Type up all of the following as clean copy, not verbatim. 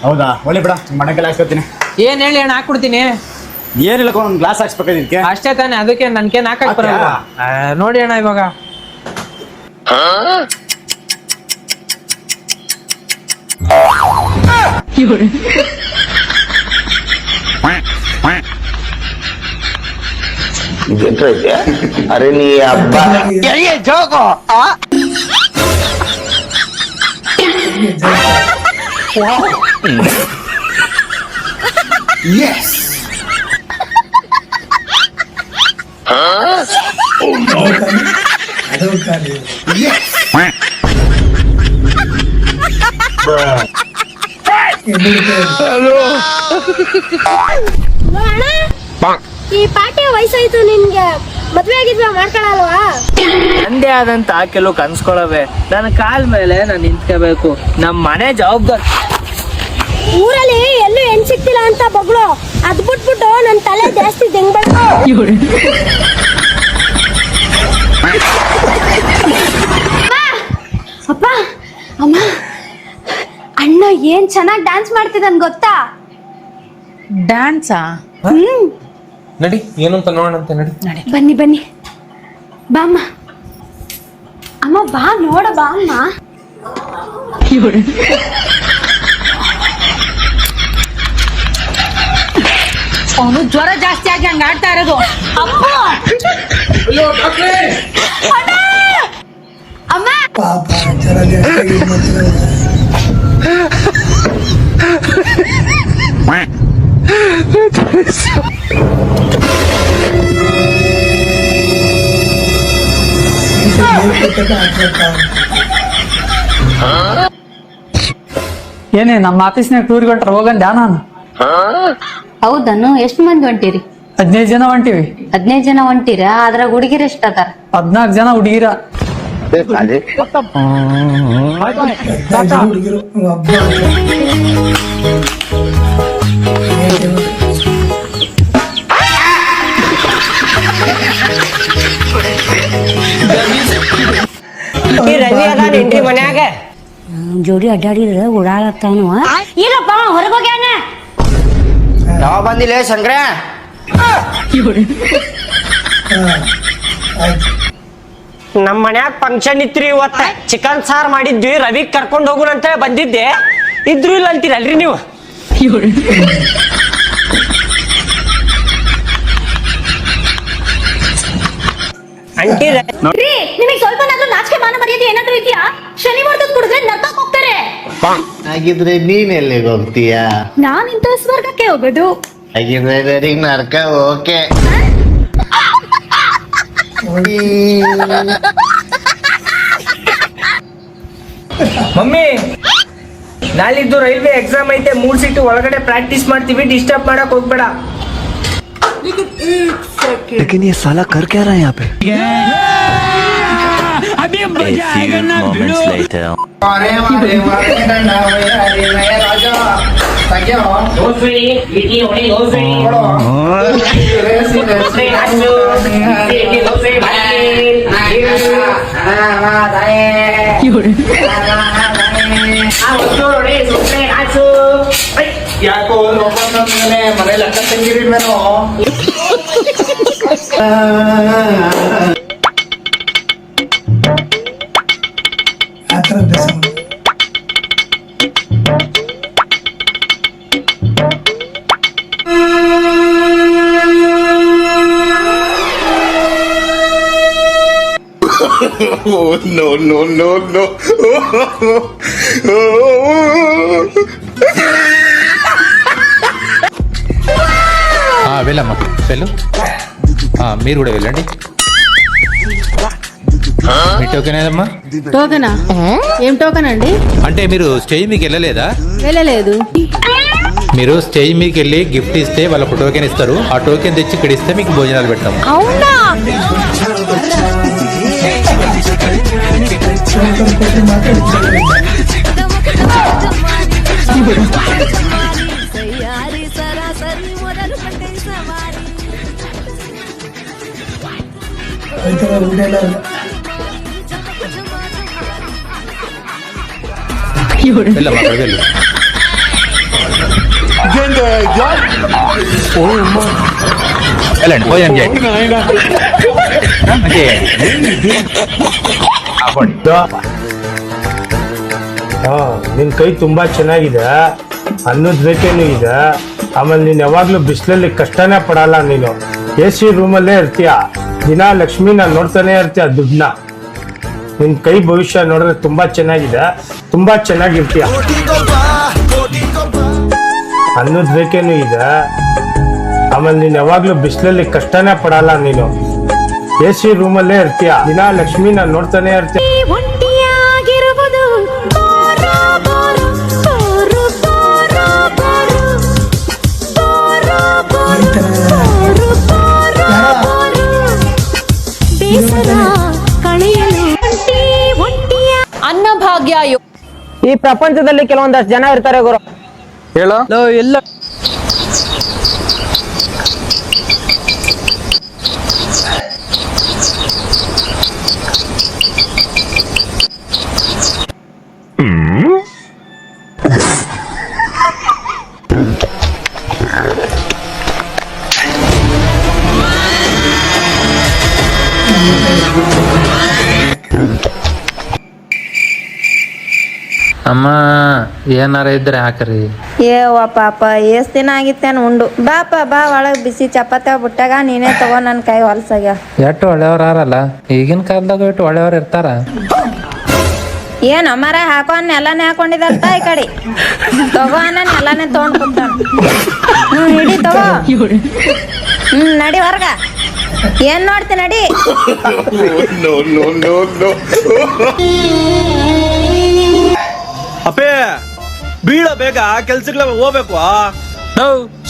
ಹೌದಾ, ಒಳ್ಳೆ ಬಿಡ, ಮಣ್ಣಕ್ಕೆಲ್ಲ ಹಾಕ್ಸ್ಕೊತೀನಿ. ಏನ್ ಹೇಳಿ ಅಣ್ಣ, ಹಾಕ್ಬಿಡ್ತೀನಿ. ಏನಿಲ್ಲ, ಒಂದು ಗ್ಲಾಸ್ ಹಾಕ್ಸ್ಬೇಕಾದಿಕ್ಕೆ ಅಷ್ಟೇ ತಾನೆ, ಅದಕ್ಕೆ ನನ್ಕೇನ್ ಹಾಕಕ್ ಬರಲ್ಲ. ನೋಡಿ ಅಣ್ಣ ಇವಾಗ अरे नहीं अब्बा ये जोको Yes. Oh no. I don't got it. Yes. Hello. ಈ ಪಾರ್ಟಿ ವಯಸ್ಸಾಯ್ತು, ನಿನ್ಗೆ ಮದ್ವೆ ಆಗಿದ್ವ ಮಾಡ್ಕೊಳಲ್ವಾ? ನಂದೇ ಆದಂತ ಕೆಲವು ಕನ್ಸ್ಕೊಳವೆ. ನನ್ನ ಕಾಲ್ ಮೇಲೆ ನಾನು ನಿಂತ್ಕೋಬೇಕು. ನಮ್ ಮನೆ ಜವಾಬ್ದಾರಿ. ಊರಲ್ಲಿ ಎಲ್ಲೂ ಹೆಣ್ ಸಿಕ್ತಿಲ್ಲ ಅಂತ ಬಗ್ಳು, ಅದ್ ಬಿಟ್ಬಿಟ್ಟು ನನ್ ತಲೆ ಜಾಸ್ತಿ ದೆಂಗ್ಬೇಕು. ಅಪ್ಪ ಅಮ್ಮ, ಅಣ್ಣ ಏನ್ ಚೆನ್ನಾಗ್ ಡ್ಯಾನ್ಸ್ ಮಾಡ್ತಿದ್ದಾನ್ ಗೊತ್ತಾ? ಡ್ಯಾನ್ಸಾ? ನಡಿ, ಏನು ಅಂತ ನೋಡೋಣಂತೆ. ನಡಿ. ಬನ್ನಿ ಬನ್ನಿ, ಬಾ ಅಮ್ಮ. ಅಮ್ಮ ಬಾ, ನೋಡ ಬಾ ಅಮ್ಮ. ಅವನು ಜ್ವರ ಜಾಸ್ತಿ ಆಗಿ ಹಂಗ ಆಡ್ತಾ ಇರೋದು. ಅಮ್ಮ ಅಮ್ಮ ಪಾಪ ಜ್ವರ ಜಾಸ್ತಿ ಏನೇ ನಮ್ಮ ಆಫೀಸ್ನಾಗ ಟೂರ್ ಹೊಂಟ್ರ ಹೋಗಂದ ನಾನು. ಹೌದನು? ಎಷ್ಟು ಮಂದಿ ಹೊಂಟಿರಿ? 15 ಜನ ಹೊಂಟಿವಿ. 15 ಜನ ಹೊಂಟಿರಾ? ಅದ್ರಾಗ ಹುಡುಗಿರ ಎಷ್ಟ ಅದಾರ? 14 ಜನ ಹುಡುಗಿರ. ರವಿ ಅದಾನ ಎಂಟ್ರಿ ಮನ್ಯಾಗ. ಜೋಡಿ ಅಡ್ಡಾಡಿದ್ರ ಓಡಾಡತ್ತಾನು. ಇಲ್ಲಪ್ಪ, ಹೊರಗೋಗ್ಯಾನ. ಯಾವ ಬಂದಿಲ್ಲ ಶಂಕರ? ನಮ್ ಮನ್ಯಾಗ ಫಂಕ್ಷನ್ ಇತ್ರಿ ಇವತ್ತ. ಚಿಕನ್ ಸಾರ್ ಮಾಡಿದ್ವಿ. ರವಿ ಕರ್ಕೊಂಡ್ ಹೋಗುಣ ಅಂತ ಬಂದಿದ್ದೆ. ಇದ್ರು ಇಲ್ಲ ಅಂತೀರಲ್ರಿ ನೀವು. ಅಂಟಿ ನಿಮಗೆ ಸ್ವಲ್ಪ ನಾಚಿಕೆ ಮಾನ ಮರ್ಯಾದೆ ಏನಾದ್ರೂ ಇದೆಯಾ? ಶನಿವಾರದ ಕುಡಿದ್ರೆ ನರ್ಕಕ್ಕೆ ಹೋಗ್ತಾರೆ. ಹಾಗಿದ್ರೆ ನೀನ್ ಎಲ್ಲಿಗೆ ಹೋಗ್ತೀಯಾ? ನಾನ್ ಇಂಥ ಸ್ವರ್ಗಕ್ಕೆ ಹೋಗೋದು. ಹಾಗಿದ್ರೆ ನರ್ಕ ಓಕೆ. ಮಮ್ಮಿ, ನಾಳಿದ್ದು ರೈಲ್ವೆ ಎಕ್ಸಾಮ್ ಐತೆ. 3 ಸೀಟು ಒಳಗಡೆ ಪ್ರಾಕ್ಟೀಸ್ ಮಾಡ್ತೀವಿ. ಡಿಸ್ಟರ್ಬ್ ಮಾಡಕ್ ಹೋಗ್ಬೇಡ. लेकिन ये साला कर क्या रहा है यहाँ पे? ಯಾಕೋ ಮನೇಲಿ ಅಕ್ಕ ತಂಗಿರಿ ಮೇನೋ. No, no, no, no. వెళ్ళమ్మా, వెళ్ళు. మీరు కూడా వెళ్ళండి. మీ టోకెన్ ఏదమ్మా? టోకెనా? ఏం టోకెన్ అండి? అంటే మీరు స్టేజ్ మీకు వెళ్ళలేదా? వెళ్ళలేదు. మీరు స్టేజ్ మీకు వెళ్ళి గిఫ్ట్ ఇస్తే వాళ్ళకు టోకెన్ ఇస్తారు. ఆ టోకెన్ తెచ్చి ఇక్కడ ఇస్తే మీకు భోజనాలు పెడతాం. అవునా? వెళ్ళమ్మా, అక్కడ వెళ్ళు. ನಿನ್ ಕೈ ತುಂಬಾ ಚೆನ್ನಾಗಿದೆ, ಅನ್ನದ ಬೇಕೇನು ಇದೆ. ಆಮೇಲೆ ನೀನ್ ಯಾವಾಗ್ಲೂ ಬಿಸಿಲಲ್ಲಿ ಕಷ್ಟನೇ ಪಡಲ್ಲ. ನೀನು AC ರೂಮಲ್ಲೇ ಇರ್ತೀಯ, ದಿನ ಲಕ್ಷ್ಮಿನ ನೋಡ್ತಾನೆ ಇರ್ತೀಯ, ದುಡ್ಡನ್ನ. ನಿನ್ ಕೈ ಭವಿಷ್ಯ ನೋಡಿದ್ರೆ ತುಂಬಾ ಚೆನ್ನಾಗಿದೆ, ತುಂಬಾ ಚೆನ್ನಾಗಿರ್ತೀಯ. ಅನ್ನದ ಬೇಕೇನು ಇದೆ. ಆಮೇಲೆ ನೀನ್ ಯಾವಾಗ್ಲೂ ಬಿಸಿಲಲ್ಲಿ ಕಷ್ಟನೇ ಪಡಲ್ಲ. ನೀನು AC ರೂಮಲ್ಲೇ ಇರ್ತೀಯ, ದಿನ ಲಕ್ಷ್ಮಿನ ನೋಡ್ತಾನೆ ಇರ್ತೀಯ. ಅನ್ನಭಾಗ್ಯ ಈ ಪ್ರಪಂಚದಲ್ಲಿ ಕೆಲವೊಂದಷ್ಟು ಜನ ಇರ್ತಾರೆ ಗುರು. ಹೇಳೋ ಎಲ್ಲ ಅಮ್ಮ ಏನಾರ ಇದ್ರೆ ಹಾಕ್ರಿ. ಏವ ಪಾಪ ಎಷ್ಟ್ ದಿನ ಆಗಿತ್ತೇನು ಉಂಡು. ಬಾಪ ಬಾ ಒಳಗ್ ಬಿಸಿ ಚಪಾತಿ ಬಿಟ್ಟಾಗ ನೀನೇ ತಗೋ, ನನ್ ಕೈ ಹೊಲ್ಸಾಗ್ಯ. ಎಷ್ಟು ಒಳ್ಳೆಯವ್ರಲ್ಲ, ಈಗಿನ ಕಾಲದಾಗ ಎಷ್ಟು ಒಳ್ಳೆಯವ್ರು ಇರ್ತಾರ. ಏನ್ ಅಮರ ಹಾಕೋನ್ ಎಲ್ಲಾನೇ ಹಾಕೊಂಡಿದಾರ ಈ ಕಡೆ. ತಗೋ ಅನ್ನ ಎಲ್ಲಾನೇ ತಗೊಂಡ್ ಕೂತಾನ. ಹಿಡಿ ತಗೋ. ನಡಿ ಹೊರ್ಗ. ಏನ್ ನೋಡ್ತಿ ನಡಿ. ಅಪ್ಪೇ ಬೀಳ ಬೇಗ ಕೆಲ್ಸಕ್ಕೆ ಹೋಗ್ಬೇಕು.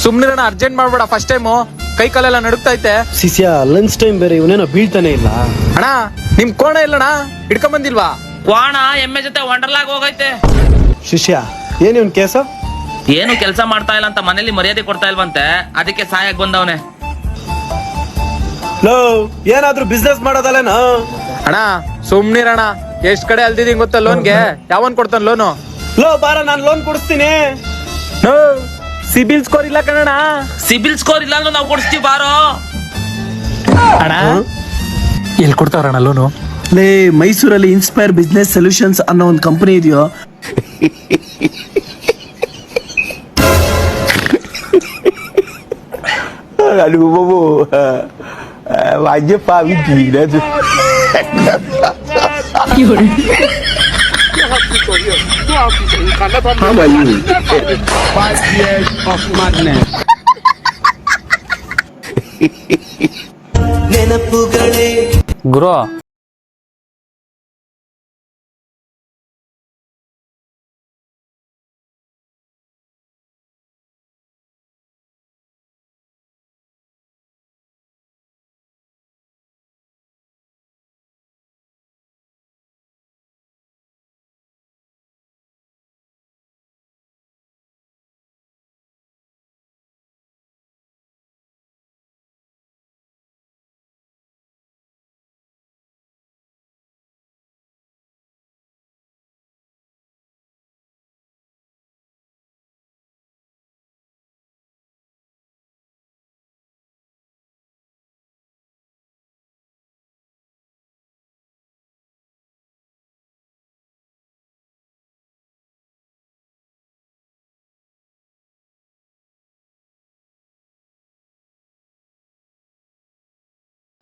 ಸುಮ್ನಿರಣ, ಅರ್ಜೆಂಟ್ ಮಾಡ್ಬೇಡ. ಫಸ್ಟ್ ಟೈಮು ಕೈ ಕಾಲೆಲ್ಲ ನಡುಕ್ತೈತೆ. ಶಿಷ್ಯ ಲಂಚ್ ಟೈಮ್ ಬೇರೆ, ಇವನೇನೋ ಬೀಳ್ತಾನೆ ಇಲ್ಲ. ಅಣ್ಣ ನಿಮ್ ಕೋಣ ಇಲ್ಲಣ್ಣ, ಹಿಡ್ಕೊಂಡ್ ಬಂದಿಲ್ವಾ? ಕ್ವಾಣ ಎಮ್ಮೆ ಜೊತೆ ವಂಡರ್ಲಾಗ್ ಹೋಗೈತೆ. ಶಿಷ್ಯ ಏನ್ ಇವನ್ ಕೇಸ? ಏನು ಕೆಲಸ ಮಾಡ್ತಾ ಇಲ್ಲ ಅಂತ ಮನೇಲಿ ಮರ್ಯಾದೆ ಕೊಡ್ತಾ ಇಲ್ವಂತೆ, ಅದಕ್ಕೆ ಸಹಾಯಕ್ ಬಂದವನೆ. ಲೋ ಏನಾದ್ರೂ ಬಿಸ್ನೆಸ್ ಮಾಡೋದಲ್ಲೇನ? ಅಣ್ಣ ಸುಮ್ನಿರಣ, ಎಷ್ಟ್ ಕಡೆ ಅಲ್ದಿದೀನಿ ಗೊತ್ತಾ ಲೋನ್ಗೆ? ಯಾವನ್ ಕೊಡ್ತಾನ ಲೋನು? ಲೋ ಬಾರ, ನಾನ್ ಲೋನ್ ಕೊಡಿಸ್ತೀನಿ. ಸಿಬಿಲ್ ಸ್ಕೋರ್ ಇಲ್ಲ ಕಣಣ್ಣ. ಸಿಬಿಲ್ ಸ್ಕೋರ್ ಇಲ್ಲ ಅಂದ್ರೆ ನಾವು ಕೊಡಿಸ್ತೀವಿ ಬಾರೋ. ಅಣ್ಣ ಎಲ್ಲಿ ಕೊಡ್ತಾರಣ್ಣ ಲೋನು? ಲೇ ಮೈಸೂರಲ್ಲಿ ಇನ್ಸ್ಪೈರ್ ಬಿಸ್ನೆಸ್ ಸೊಲ್ಯೂಷನ್ಸ್ ಅನ್ನೋ ಒಂದು ಕಂಪನಿ ಇದೆಯೋ. Aduh, bobo. Wajib Pak Widi dah tu. ಗುರು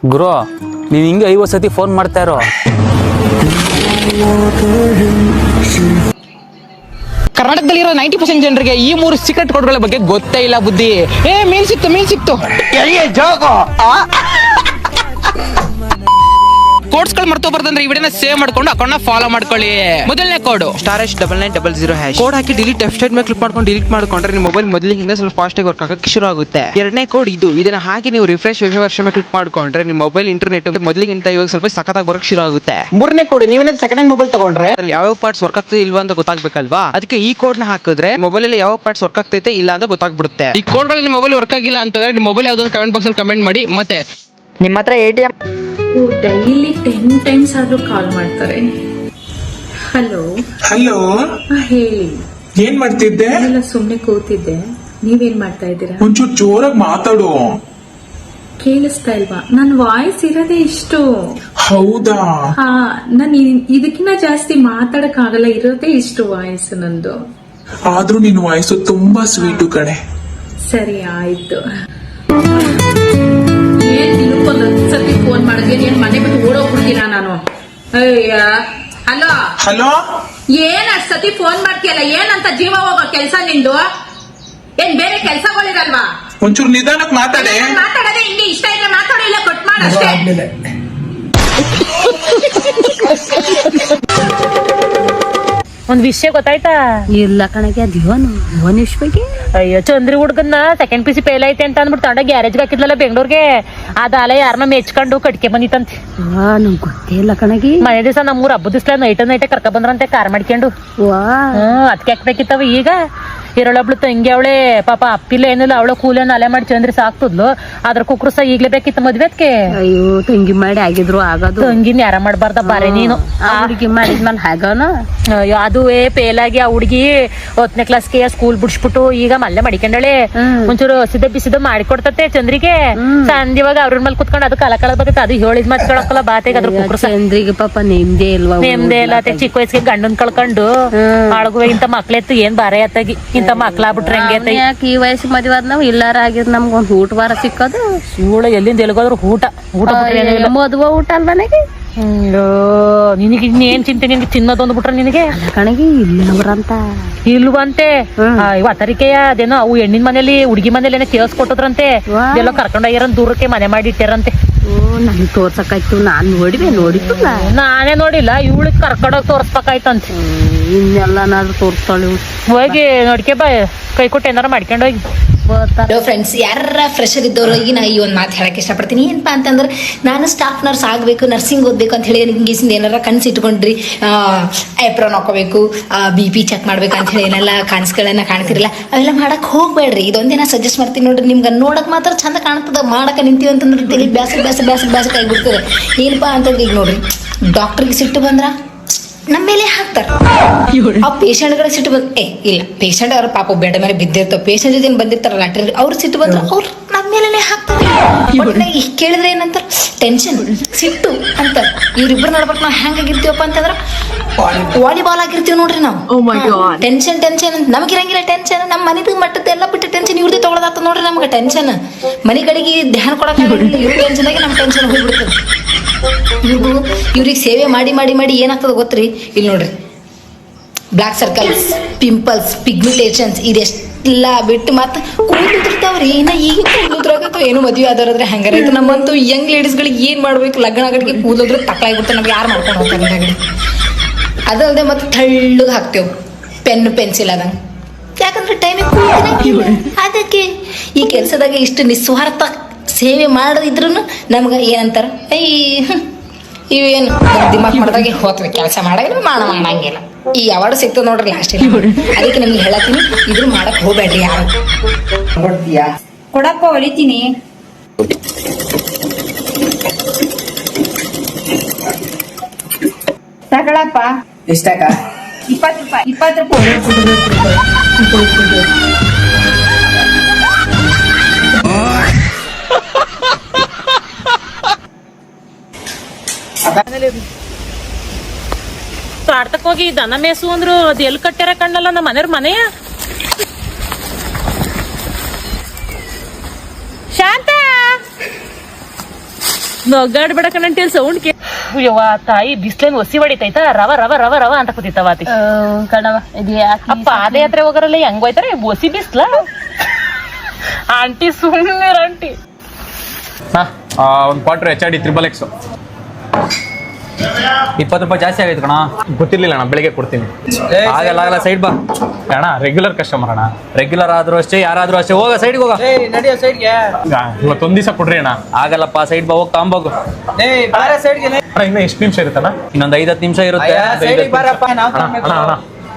ಗುರು ನೀನ್ ಹಿಂಗೆ 50 ಸತಿ ಫೋನ್ ಮಾಡ್ತಾ ಇರೋ. ಕರ್ನಾಟಕದಲ್ಲಿರೋ 90% ಜನರಿಗೆ ಈ 3 ಸೀಕ್ರೆಟ್ ಕೋಡ್ಗಳ ಬಗ್ಗೆ ಗೊತ್ತೇ ಇಲ್ಲ ಬುದ್ಧಿ. ಮೇಲ್ ಸಿಕ್ತು ಕೋಡ್ಸ್ ಗಳು ಮರ್ತು ಬರ್ದಂದ್ರೆ ಈ ವಿಡಿಯೋನ ಸೇವ್ ಮಾಡ್ಕೊಂಡು ಅಕೌಂಟ್ ನ ಫಾಲೋ ಮಾಡ್ಕೊಳ್ಳಿ. ಮೊದಲನೇ ಕೋಡ್ *9900#. ಕೋಡ್ ಹಾಕಿ ಡಿಲೀಟ್ ವೆಬ್ಸೈಟ್ ಮೇಲೆ ಕ್ಲಿಕ್ ಮಾಡ್ಕೊಂಡು ಡಿಲೀಟ್ ಮಾಡ್ಕೊಂಡ್ರೆ ನಿಮ್ಮ ಮೊಬೈಲ್ ಮೊದಲಿಗಿಂತ ಸ್ವಲ್ಪ ಫಾಸ್ಟ್ ಆಗಿ ವರ್ಕ್ ಆಗಕ್ಕೆ ಶುರು ಆಗುತ್ತೆ. ಎರಡನೇ ಕೋಡ್ ಇದು. ಇದನ್ನ ಹಾಕಿ ನೀವು ರಿಫ್ರೆಶ್ ವರ್ಷನ್ ಮೇಲೆ ಕ್ಲಿಕ್ ಮಾಡ್ಕೊಂಡ್ರೆ ನಿಮ್ಮ ಮೊಬೈಲ್ ಇಂಟರ್ನೆಟ್ ಮೊದಲಿಗಿಂತ ಇವಾಗ ಸ್ವಲ್ಪ ಸಖತ್ತಾಗಿ ವರ್ಕ್ ಶುರು ಆಗುತ್ತೆ. ಮೂರನೇ ಕೋಡ್, ನೀವೇನ ಸೆಕೆಂಡ್ ಹ್ಯಾಂಡ್ ಮೊಬೈಲ್ ತಗೊಂಡ್ರೆ ಯಾವ ಪಾರ್ಟ್ಸ್ ವರ್ಕ್ ಆಗ್ತದೆ ಇಲ್ವಾ ಅಂತ ಗೊತ್ತಾಗ್ಬೇಕಲ್ವಾ, ಅದಕ್ಕೆ ಈ ಕೋಡ್ ನ ಹಾಕಿದ್ರೆ ಮೊಬೈಲ್ ಅಲ್ಲಿ ಯಾವ ಪಾರ್ಟ್ಸ್ ವರ್ಕ್ ಆಗ್ತೈತೆ ಇಲ್ಲ ಅಂತ ಗೊತ್ತಾಗ್ಬಿಡುತ್ತೆ. ಈ ಕೋಡ್ ಗಳಲ್ಲಿ ಮೊಬೈಲ್ ವರ್ಕ್ ಆಗಿಲ್ಲ ಅಂತಂದ್ರೆ ನಿಮ್ಮ ಮೊಬೈಲ್ ಯಾವ್ದಾದ್ರು ಕಮೆಂಟ್ ಬಾಕ್ಸ್ ಅಲ್ಲಿ ಕಮೆಂಟ್ ಮಾಡಿ. ಮತ್ತೆ ನಿಮ್ಮ ಹತ್ರ ATM ಡೈಲಿ 10 ಟೈಮ್ಸ್ ಆದ್ರೂ ಕಾಲ್ ಮಾಡ್ತಾರೆ. ಹಲೋ ಹಲೋ, ಹೇಳಿ. ಏನ್ ಮಾಡ್ತಿದ್ದೆ? ಎಲ್ಲ ಸುಮ್ನೆ ಕೂತಿದ್ದೆ. ನೀವೇನ್ ಮಾಡ್ತಾ ಇದ್ದೀರಾ? ಒಂಚೂರು ಜೋರಾಗಿ ಮಾತಾಡು. ಕೇಳಿಸ್ತಾ ಇಲ್ವಾ? ನನ್ ವಾಯ್ಸ್ ಇರೋದೇ ಇಷ್ಟು. ಹೌದಾ? ಹಾ, ನಾನು ಇದಕ್ಕಿಂತ ಜಾಸ್ತಿ ಮಾತಾಡಕ್ ಆಗಲ್ಲ, ಇರೋದೇ ಇಷ್ಟು ವಾಯ್ಸ್ ನಂದು. ಆದ್ರೂ ನಿನ್ ವಾಯ್ಸು ತುಂಬಾ ಸ್ವೀಟು ಕಣೆ. ಸರಿ ಆಯ್ತು. ಏನ್ ದಿನಕ್ಕೊಂದ್ 10 ಸತಿ ಫೋನ್ ಮಾಡಿದ್ಯ? ಏನ್ ಮನೆ ಬಿಟ್ಟು ಓಡೋಗ್ಬಿಡ್ತೀನ ನಾನು? ಅಯ್ಯ, ಹಲೋ ಹಲೋ, ಏನ್ ಅಷ್ಟ್ ಸತಿ ಫೋನ್ ಮಾಡ್ತೀಯಲ್ಲ? ಏನಂತ ಜೀವ ಹೋಗೋ ಕೆಲ್ಸ ನಿಂದು? ಏನ್ ಬೇರೆ ಕೆಲ್ಸಗಳಿರಲ್ವಾ? ಒಂಚೂರು ನಿಧಾನಕ್ಕೆ ಮಾತಾಡೆ. ಮಾತಾಡೋದೇ ಇಲ್ಲಿ, ಇಷ್ಟ ಇದ್ರೆ ಮಾತಾಡೋ, ಇಲ್ಲ ಕೊಟ್ ಮಾಡ ಅಷ್ಟೇ. ಒಂದ್ ವಿಷಯ ಗೊತ್ತಾಯ್ತಾ? ಇಲ್ಲ ಕಣಗೆ, ಅದೇನು ವಿಷಯ ಬಗ್ಗೆ? ಅಯ್ಯೋ, ಚಂದ್ರಿ ಹುಡ್ಗನ್ನ ಸೆಕೆಂಡ್ PC ಫೇಲ್ ಐತೆ ಅಂತ ಅಂದ್ಬಿಟ್ಟು ತಂಡ ಗ್ಯಾರೇಜ್ಗೆ ಹಾಕಿದ್ಲಲ್ಲ ಬೆಂಗಳೂರಿಗೆ. ಅದಾಲ ಯಾರನ್ನ ಮೆಚ್ಕೊಂಡು ಕಟ್ಕೆ ಬಂದಿತ್ತಂತೆ. ನಂಗೆ ಗೊತ್ತೇ ಇಲ್ಲ ಕಣಗಿ. ಮನೆ ದಿವಸ ನಮ್ಮೂರ್ ಹಬ್ಬದ ದಿವ್ಸ ನೈಟ್ ಕರ್ಕ ಬಂದ್ರಂತೆ ಕಾರ್ ಮಾಡ್ಕೊಂಡು. ಅದಕ್ಕೆ ಹಾಕ್ಬೇಕಿತ್ತವ. ಈಗ ಇರಳೊಬ್ಳು ತಂಗಿ ಅವಳೆ, ಪಾಪ ಅಪ್ಪಿಲ್ಲ ಏನಿಲ್ಲ, ಅವಳ ಕೂಲಿಯನ್ನು ಅಲೆ ಮಾಡಿ ಚಂದ್ರಿ ಸಾಕ್ತದ್ಲು. ಅದ್ರ ಕುಕ್ರು ಸಹ ಈಗ್ಲೇ ಬೇಕಿತ್ತು ಮದ್ವೆ ಅದಕ್ಕೆ. ಅಯ್ಯೋ, ತಂಗಿ ಮಾಡಿ ಆಗಿದ್ರು ಆಗೋದು. ತಂಗಿನ ಯಾರ ಮಾಡ್ಬಾರ್ದ ಬಾರೆ ನೀನು. ಹುಡುಗಿ ಮಾಡಿದ್ಮೇಲೆ ಹಾಗನ. ಅಯ್ಯೋ, ಅದುವೇ ಫೇಲ್ ಆಗಿ ಆ ಹುಡುಗಿ 10ನೇ ಕ್ಲಾಸ್ಗೆ ಸ್ಕೂಲ್ ಬಿಡ್ಸ್ಬಿಟ್ಟು ಈಗ ಮಲ್ಲೆ ಮಡಿಕೊಂಡಳೆ. ಒಂಚೂರು ಬಿಸಿದ ಮಾಡಿಕೊಡ್ತತೆ ಚಂದ್ರಿಗೆ. ಸಂಜೆವಾಗ ಅವ್ರ ಮೇಲೆ ಕುತ್ಕೊಂಡು ಅದು ಕಲ ಬರ್ತೈತೆ. ಅದು ಹೇಳಿದ್ ಮಾತು ಕೇಳಕ್ಕಲ್ಲ ಬಾತೆಗ. ಅದ್ರ ಕುಕ್ರು ಚಂದ್ರಿಗೆ ಪಾಪ ನೆಮ್ಮದೇ ಇಲ್ವಾ? ನೆಮ್ಮದೇ ಇಲ್ಲ. ಚಿಕ್ಕ ವಯಸ್ಸಿಗೆ ಗಂಡನ್ ಕಳ್ಕೊಂಡು ಆಳ್ಗುವೆ ಇಂತ ಮಕ್ಳೆತ್ತು ಏನ್ ಬಾರೆ ಆತಾಗಿ ಇಂತ ಮಕ್ಳಾಗ್ಬಿಟ್ರೆ ಹೆಂಗೆ? ಯಾಕೆ ಈ ವಯಸ್ಸಿಗೆ ಮದುವೆ ಆದ್ ನಾವು ಇಲ್ಲಾರ ಆಗಿದ್ ನಮ್ಗೆ ಒಂದು ಊಟ ವಾರ ಸಿಕ್ಕೋದು. ಇವಳ ಎಲ್ಲಿಂದ ಎಲ್ಗೋದ್ರು ಊಟ ಮದುವೆ ಊಟ ಅಲ್ ಮನೆಗೆ. ನಿನಗೆ ಇನ್ನೇನ್ ಚಿಂತೆ? ನಿನ್ಗೆ ತಿನ್ನೋದೊಂದು ಬಿಟ್ರೆ ನಿನಗೆ ಕಣಗಿ ಇಲ್ಲವ್ರಂತ ಇಲ್ವಂತೆ. ವತರಿಕೆಯ ಅದೇನೋ ಅವು ಹೆಣ್ಣಿನ ಮನೇಲಿ ಹುಡುಗಿ ಮನೇಲಿ ಏನೋ ಕೇಸ್ ಕೊಟ್ಟದ್ರಂತೆ. ಎಲ್ಲೋ ಕರ್ಕೊಂಡೋಗ್ಯಾರ ದೂರಕ್ಕೆ ಮನೆ ಮಾಡಿ ಇಟ್ಟಾರಂತೆ. ನನ್ ತೋರ್ಸಕಾಯ್ತು, ನಾನ್ ನೋಡಿತ್ತು. ನಾನೇ ನೋಡಿಲ್ಲ, ಇವಳಿಗೆ ಕರ್ಕೊಂಡೋಗಿ ತೋರ್ಸ್ಬೇಕಾಯ್ತಂತೆ. ಇನ್ನೆಲ್ಲನಾದ್ರೂ ತೋರಿಸ್ತಾಳೆ. ಹೋಗಿ ನೋಡ್ಕೆ ಬಾ, ಕೈ ಕೊಟ್ಟು ಏನಾರ ಮಾಡ್ಕೊಂಡು ಹೋಗಿ. ಹಲೋ ಫ್ರೆಂಡ್ಸ್, ಯಾರ ಫ್ರೆಶರ್ ಇದ್ದವ್ರಿಗೆ ನಾ ಈ ಒಂದು ಮಾತು ಹೇಳಕ್ಕೆ ಇಷ್ಟಪಡ್ತೀನಿ. ಏನಪ್ಪಾ ಅಂತಂದ್ರೆ, ನಾನು ಸ್ಟಾಫ್ ನರ್ಸ್ ಆಗಬೇಕು, ನರ್ಸಿಂಗ್ ಓದಬೇಕು ಅಂತ ಹೇಳಿ ಹಿಂಗೀಸಿಂದ ಏನಾರ ಕನ್ಸಿಟ್ಕೊಂಡ್ರಿ, ಏಪ್ರೋನ್ ಹಾಕೋಬೇಕು, BP ಚೆಕ್ ಮಾಡ್ಬೇಕು ಅಂತ ಹೇಳಿ ಏನೆಲ್ಲ ಕನಸುಗಳನ್ನ ಕಾಣ್ತಿರಲ್ಲ, ಅವೆಲ್ಲ ಮಾಡಕ್ಕೆ ಹೋಗ್ಬೇಡ್ರಿ. ಇದೊಂದೇ ನಾ ಸಜೆಸ್ಟ್ ಮಾಡ್ತೀನಿ ನೋಡ್ರಿ. ನಿಮ್ಗೆ ನೋಡಕ್ ಮಾತ್ರ ಚಂದ ಕಾಣ್ತದ, ಮಾಡಕ್ಕೆ ನಿಂತೀವಿ ಅಂತಂದ್ರೆ ತೆಗಿ ಬ್ಯಾಸಕ್ ಆಗಿಬಿಡ್ತದೆ. ಏನಪ್ಪಾ ಅಂತಂದ್ರೆ, ಈಗ ನೋಡ್ರಿ, ಡಾಕ್ಟರ್ಗೆ ಸಿಟ್ಟು ಬಂದ್ರ ನಮ್ಮ ಮೇಲೆ ಹಾಕ್ತಾರ. ಆ ಪೇಷಂಟ್ಗಳ ಸಿಟ್ಟು ಇಲ್ಲ, ಪೇಷಂಟ್ ಅವ್ರ ಪಾಪ ಬೆಡ್ ಮೇಲೆ ಬಿದ್ದಿರ್ತಾವ. ಪೇಷಂಟ್ ಜೊತೆ ಬಂದಿರ್ತಾರಲ್ಲ ಅವ್ರ ಸಿಟ್ಟು ಬಂದ್ರ ಅವ್ರು ನಮ್ಮ ಮೇಲೆ ಹಾಕ್ತಾರೆ. ಕೇಳಿದ್ರೆ ಏನಂತಾರ, ಟೆನ್ಷನ್, ಸಿಟ್ಟು ಅಂತ. ಇವ್ರಿಬ್ರು ನೋಡ್ಬೇಕು ನಾವು ಹೆಂಗಾಗಿರ್ತೀವಪ್ಪ ಅಂತಂದ್ರ ವಾಲಿಬಾಲ್ ಆಗಿರ್ತೀವಿ ನೋಡ್ರಿ ನಾವು. ಟೆನ್ಷನ್ ಅಂತ ನಮಗಿರಂಗಿಲ್ಲ. ಟೆನ್ಷನ್ ನಮ್ಮ ಮನೆದು ಮಟ್ಟದ ಎಲ್ಲ ಬಿಟ್ಟು ಟೆನ್ಷನ್ ಇವ್ರದ್ದು ತಗೊಳದಾಗ್ತದ ನೋಡ್ರಿ. ನಮ್ಗೆ ಟೆನ್ಷನ್ ಮನೆ ಕಡೆಗೆ ಧ್ಯಾನ ಕೊಡಕ್ಕೆ ಇವ್ರ ಟೆನ್ಷನಾಗಿ ನಮ್ಮ ಟೆನ್ಷನ್ ಹೋಗ್ಬಿಡ್ತದೆ. ಇವ್ರಿಗೆ ಸೇವೆ ಮಾಡಿ ಏನಾಗ್ತದ ಗೊತ್ತ್ರಿ? ಇಲ್ಲಿ ನೋಡ್ರಿ, ಬ್ಲಾಕ್ ಸರ್ಕಲ್ಸ್, ಪಿಂಪಲ್ಸ್, ಪಿಗ್ಮಿಟೇಷನ್ಸ್ ಇದೆಲ್ಲ ಬಿಟ್ಟು ಮತ್ತೆ ಕೂದಲಿರ್ತಾವ್ರಿ. ಇನ್ನ ಈಗ ಕೂದಲುದ್ರಾಗತ್ತವ ಏನು ಮದುವೆ ಆದವ್ರಾದ್ರೆ ಹಂಗಾರೈತೆ. ನಮ್ಮಂತೂ ಯಂಗ್ ಲೇಡೀಸ್ಗಳಿಗೆ ಏನ್ ಮಾಡ್ಬೇಕು? ಲಗ್ನ ಆಗಡಿಗೆ ಕೂದಲಿದ್ರೆ ತಕ್ಲಾಗ್ಬಿಡ್ತಾರೆ. ನಮ್ಗೆ ಯಾರು ಮಾಡ್ಕೊಂಡು ಹೋಗ್ತಾರೆ ಆಗಡಿ. ಅದಲ್ಲದೆ ಮತ್ತೆ ತಳ್ಳಗೆ ಹಾಕ್ತೇವೆ ಪೆನ್ಸಿಲ್ ಅದಂಗೆ. ಯಾಕಂದ್ರೆ ಟೈಮಿಗೆ ಕೂತಿರಂಗಿಲ್ಲ. ಅದಕ್ಕೆ ಈ ಕೆಲಸದಾಗ ಇಷ್ಟು ನಿಸ್ವಾರ್ಥ ಸೇವೆ ಮಾಡಿದ್ರು ನಮ್ಗೆ ಏನಂತಾರ, ಇವೇನು ದಿಮಾಕ್ ಮಾಡಿದಾಗೆ ಹೋತ್ವಿ, ಕೆಲಸ ಮಾಡಂಗಿಲ್ಲ, ಮಾಡಂಗಿಲ್ಲ. ಈ ಅವಾರ್ಡ್ ಸಿಗ್ತದೆ ನೋಡ್ರಿ ಲಾಸ್ಟಿಗೆ. ಅದಕ್ಕೆ ನಿಮ್ಗೆ ಹೇಳತ್ತೀನಿ, ಇದ್ರ ಮಾಡಕ್ ಹೋಗ್ಬೇಡ್ರಿ ಯಾರು. ಕೊಡಪ್ಪ, ಹೊಲಿತೀನಿ. ತಗೊಳಪ್ಪ. ಎಷ್ಟಾಕ? 20 ರೂಪಾಯಿ. 20 ರೂಪಾಯಿ. ತಾಡ್ತಕ್ ಹೋಗಿ ದನ ಮೇಸು ಅಂದ್ರು, ಅದು ಎಲ್ಲಿ ಕಟ್ಟ್ಯಾರ ಕಣ್ಣಲ್ಲ ನಮ್ಮ ಮನೆಯವ್ರ ಮನೆಯ. ಶಾಂತ ನೊಗ್ಗಾಡ್ಬೇಡ ಕಣಂಟಿ ಸೌಂಡ್ ಕೇ. ಯವ್ವ ತಾಯಿ, ಬಿಸ್ಲೇನ್ ಒಸಿ ಹೊಡಿತೈತ. ರವ ರವ ರವ ರವ ಅಂತ ಕೂತಿತ್ತವಾತಿ ಕಣವ. ಪಾದಯಾತ್ರೆ ಹೋಗರಲ್ಲ ಹೆಂಗ್ ಹೋಯ್ತಾರೆ ಒಸಿ ಬಿಸ್ಲ. ಆಂಟಿ ಸುಮ್ಮನೆ ಆಂಟಿ. ಒಂದು ಕ್ವಾರ್ಟರ್ HRD XXX 20 ರೂಪಾಯಿ ಜಾಸ್ತಿ ಆಗೈತೆ ಕಣ. ಗೊತ್ತಿರ್ಲಿಲ್ಲ ಅಣ್ಣ, ಬೆಳಿಗ್ಗೆ ಕೊಡ್ತೀನಿ. ಆಗಲ್ಲ ಸೈಡ್ ಬಾ ಅಣ್ಣ. ರೆಗ್ಯುಲರ್ ಕಸ್ಟಮರ್ ಅಣ್ಣ. ರೆಗ್ಯುಲರ್ ಆದ್ರೂ ಅಷ್ಟೇ, ಯಾರಾದ್ರೂ ಅಷ್ಟೇ. ಹೋಗ ಸೈಡ್ಗೆ ಹೋಗ. ನಡಿಯೋ ಸೈಡ್ಗೆ. ಇವತ್ತೊಂದ್ ದಿವಸ ಕೊಡ್ರಿ ಅಣ್ಣ. ಆಗಲ್ಲಪ್ಪ, ಸೈಡ್ ಬಾ, ಹೋಗಿ ತಾಂಬೋಗು. ಇನ್ನು ಎಷ್ಟು ನಿಮಿಷ ಇರುತ್ತಣ್ಣ? ಇನ್ನೊಂದು 5-10 ನಿಮಿಷ ಇರುತ್ತೆ.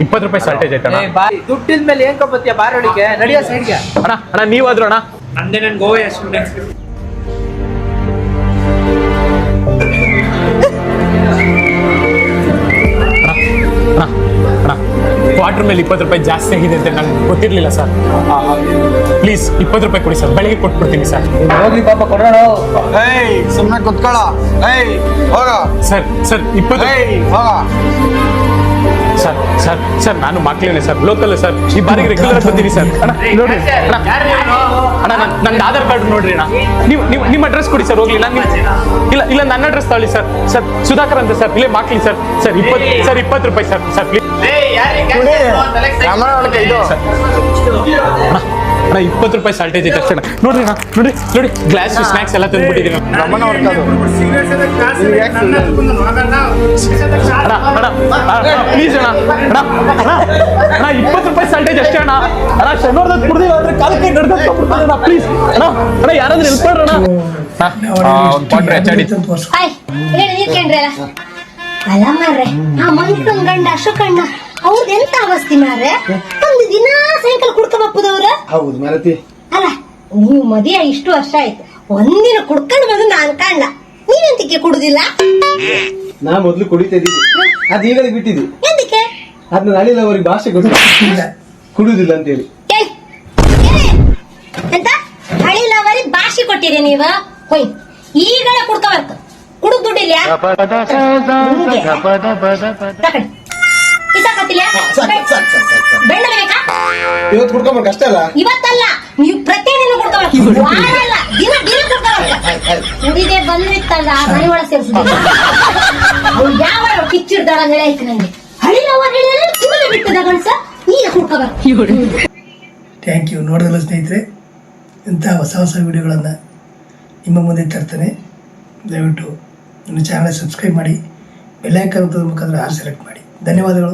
20 ರೂಪಾಯಿ ಸಾಲ್ಟೇಜ್ ಆಯ್ತಣ್ಣ. ದುಡ್ಡಿನ ಮೇಲೆ ಏನ್ ಕಪ್ಪತ್ತೀಯ ಬಾರೊಳಿಗೆ. ನಡಿಯೋ ಸೈಡ್ಗೆ. ಅಣ್ಣ ನೀವಾದ್ರು ಅಣ್ಣ. ನಂದೇ ನನ್ ಗೋವೆ ಅಷ್ಟೇ. ಕ್ವಾರ್ಟರ್ ಮೇಲೆ 20 ರೂಪಾಯಿ ಜಾಸ್ತಿ ಆಗಿದೆ ಅಂತ ನಂಗೆ ಗೊತ್ತಿರಲಿಲ್ಲ ಸರ್. ಪ್ಲೀಸ್ 20 ರೂಪಾಯಿ ಕೊಡಿ ಸರ್, ಬೆಳಿಗ್ಗೆ ಕೊಟ್ಬಿಡ್ತೀನಿ ಸರ್. ಹೋಗ್ಲಿ ಪಾಪ ಕೊಡೋಣ. ಏಯ್ ಸುಮ್ಮನೆ ಕುತ್ಕೊಳ್ಳ. ಏಯ್ ಹೋಗ ಸರ್ 20 ಹೋಗ. ಸರ್ ಸರ್ ಸರ್ ನಾನು ಮಕ್ಕಳೇನೆ ಸರ್, ಲೋಕಲ್ ಸರ್, ಈ ಬಾರಿಗೆ ರೆಗ್ಯುಲರ್ ಬರ್ತೀನಿ ಸರ್. ಅಣ್ಣ ನೋಡ್ರಿ ಅಣ್ಣ, ನಂದು ಆಧಾರ್ ಕಾರ್ಡ್ ನೋಡ್ರಿ ಅಣ್ಣ. ನೀವು ನಿಮ್ಮ ಅಡ್ರೆಸ್ ಕೊಡಿ ಸರ್. ಹೋಗ್ಲಿ ನಾನು ಇಲ್ಲ ನನ್ನ ಅಡ್ರೆಸ್ ತಗೊಳ್ಳಿ ಸರ್. ಸರ್ ಸುಧಾಕರ್ ಅಂತ ಸರ್, ಇಲ್ಲೇ ಮಾಕ್ಲಿ ಸರ್. ಸರ್ 20 ರೂಪಾಯಿ ಸರ್. ಸರ್ ಪ್ಲೀಸ್ ಅಣ್ಣ 20 ರೂಪಾಯಿ ಸಾಲ್ಟೇಜ್ ಐತೆ ಅಷ್ಟೇ. ನೋಡ್ರಿ ಅಣ್ಣ, ನೋಡಿ ಗ್ಲಾಸ್ ಸ್ನಾಕ್ಸ್ ಎಲ್ಲ ತಂದ್ಬಿಟ್ಟಿದ್ದೀನಿ ಪ್ಲೀಸ್ ಅಣ್ಣ. 20 ರೂಪಾಯಿ ಸಾಲ್ಟೇಜ್ ಅಷ್ಟೇ ಅಣ್ಣ. ಶನಿವಾರದ ಕುಡ್ದಿಲ್ಲ ಅಂದ್ರೆ ಕಾಲಕ್ಕೆ ನಡ್ಕೊಂಡು ಪ್ಲೀಸ್ ಅಣ್ಣ ಯಾರಾದ್ರೂ ಹೆಲ್ಪ್ ಮಾಡ್ರಣ್ಣ. ಒಂದು ಕ್ವಾರ್ಟರ್ ಹೆಚ್ಚಾಡಿ ಅಲ್ಲ ಮಾರ್ರೆ, ಆ ಮಂಕನ್ ಗಂಡ ಅಶೋಕಣ್ಣ ಅವ್ರದ್ದು ಎಂತ ಅವಸ್ಥೆ ಮಾರ್ರೆ. ಒಂದು ದಿನ ಸಾಯಂಕಾಲ ಕುಡ್ಕೊಂಬಪ್ಪದವ್ರ. ಹೌದು ಮಾರತಿ. ಅಲ್ಲ ನೀವು ಮದುವೆ ಇಷ್ಟು ವರ್ಷ ಆಯ್ತು, ಒಂದಿನ ಕುಡ್ಕೊಂಡು ಬಂದು ನಾನ್ ಕಾಣ್ಲ. ನೀವೆಂತಕ್ಕೆ ಕುಡುದಿಲ್ಲ? ನಾ ಮೊದ್ಲು ಕುಡಿತಾ ಇದ್ದೀವಿ, ಅದ್ ಈಗ ಬಿಟ್ಟಿದ್ವಿ. ಎಂತಕ್ಕೆ? ಅದನ್ನ ನಾಳಿಲ್ಲ ಅವ್ರಿಗೆ ಭಾಷೆ ಗೊತ್ತಿಲ್ಲ, ಕುಡುದಿಲ್ಲ ಅಂತೇಳಿ. ಎಂತ ಹಳಿಲವರಿಗೆ ಭಾಷೆ ಕೊಟ್ಟಿರಿ ನೀವ? ಹೋಯ್ ಈಗಲೇ ಕುಡ್ಕೊಬರ್ತ. ಕುಡುಕ್ ದುಡ್ಡಿಲ್ಲ ಬೆಣ್ಣ ಬೇಕಾ? ಇವತ್ತು ಕುಡ್ಕೊಂಬ ಕಷ್ಟ ಅಲ್ಲ. ಇವತ್ತಲ್ಲ, ನೀವು ಪ್ರತಿದಿನ ಕುಡ್ಕೊಬರ್ತ. ದಿನ ಕುಡಿದೆ ಬಂದ್ರಿತ್ತಲ್ಲ ಮನೆ ಒಳಗೆ ಸೇರಿಸಿದ ಯಾವ ಕಿಚ್ಚಿಡ್ದಾಳ ಹೇಳಿ ಆಯ್ತು ನಂಗೆ. ಹಳಿಲವ ಹೇಳಿದ್ರೆ ಕಿಮ್ಮನೆ ಬಿಟ್ಟದ ಗಣಸ ಈಗ ಕುಡ್ಕೊಬರ್ತ. Thank you. ನೋಡೋದಲ್ಲ ಸ್ನೇಹಿತರೆ, ಇಂಥ ಹೊಸ ವಿಡಿಯೋಗಳನ್ನು ನಿಮ್ಮ ಮುಂದೆ ತರ್ತೇನೆ. ದಯವಿಟ್ಟು ನನ್ನ ಚಾನಲ್ ಸಬ್ಸ್ಕ್ರೈಬ್ ಮಾಡಿ, ಬೆಲ್ ಐಕಾನ್ ಮುಖಾಂತರ ಆಲ್ ಸೆಲೆಕ್ಟ್ ಮಾಡಿ. ಧನ್ಯವಾದಗಳು.